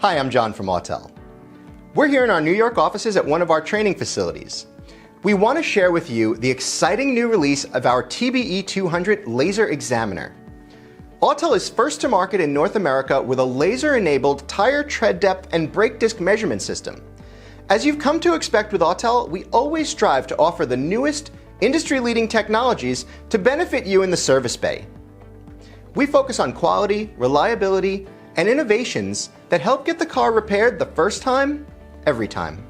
Hi, I'm John from Autel. We're here in our New York offices at one of our training facilities. We want to share with you the exciting new release of our TBE200 laser examiner. Autel is first to market in North America with a laser-enabled tire tread depth and brake disc measurement system. As you've come to expect with Autel, we always strive to offer the newest, industry-leading technologies to benefit you in the service bay. We focus on quality, reliability, and innovations that help get the car repaired the first time, every time.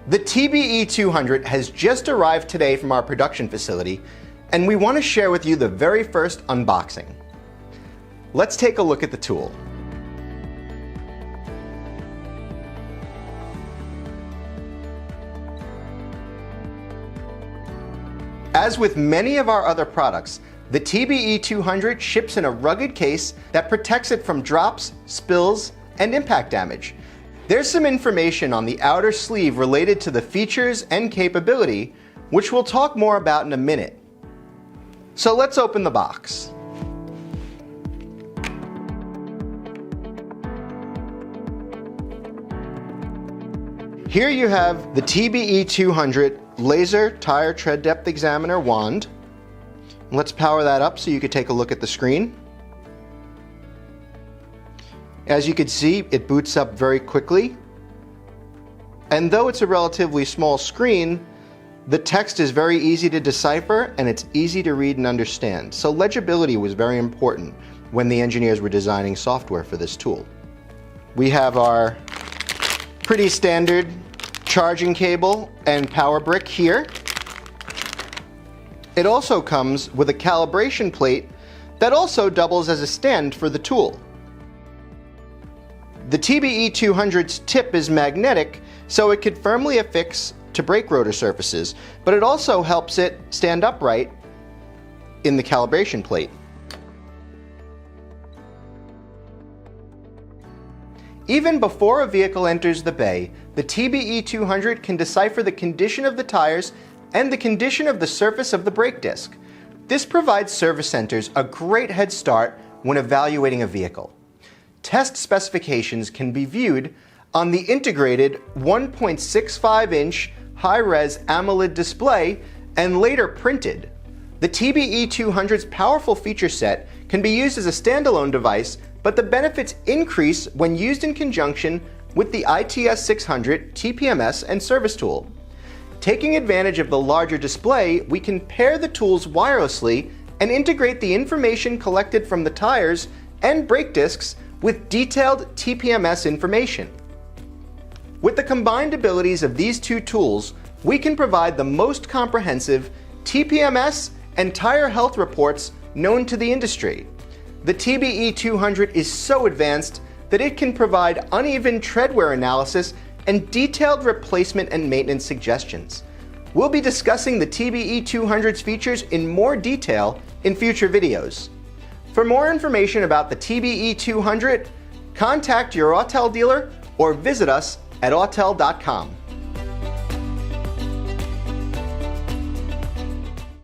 The TBE200 has just arrived today from our production facility, and we want to share with you the very first unboxing. Let's take a look at the tool. As with many of our other products, the TBE200 ships in a rugged case that protects it from drops, spills, and impact damage. There's some information on the outer sleeve related to the features and capability, which we'll talk more about in a minute. So let's open the box. Here you have the TBE200 Laser Tire Tread Depth Examiner wand. Let's power that up so you can take a look at the screen. As you can see, it boots up very quickly. And though it's a relatively small screen, the text is very easy to decipher and it's easy to read and understand. So legibility was very important when the engineers were designing software for this tool. We have our pretty standard charging cable and power brick here. It also comes with a calibration plate that also doubles as a stand for the tool. The TBE200's tip is magnetic, so it could firmly affix to brake rotor surfaces, but it also helps it stand upright in the calibration plate. Even before a vehicle enters the bay, the TBE200 can decipher the condition of the tires and the condition of the surface of the brake disc. This provides service centers a great head start when evaluating a vehicle. Test specifications can be viewed on the integrated 1.65-inch high-res AMOLED display and later printed. The TBE200's powerful feature set can be used as a standalone device, but the benefits increase when used in conjunction with the ITS600 TPMS and service tool. Taking advantage of the larger display, we can pair the tools wirelessly and integrate the information collected from the tires and brake discs with detailed TPMS information. With the combined abilities of these two tools, we can provide the most comprehensive TPMS and tire health reports known to the industry. The TBE200 is so advanced that it can provide uneven tread wear analysis and detailed replacement and maintenance suggestions. We'll be discussing the TBE200's features in more detail in future videos. For more information about the TBE200, contact your Autel dealer or visit us at autel.com.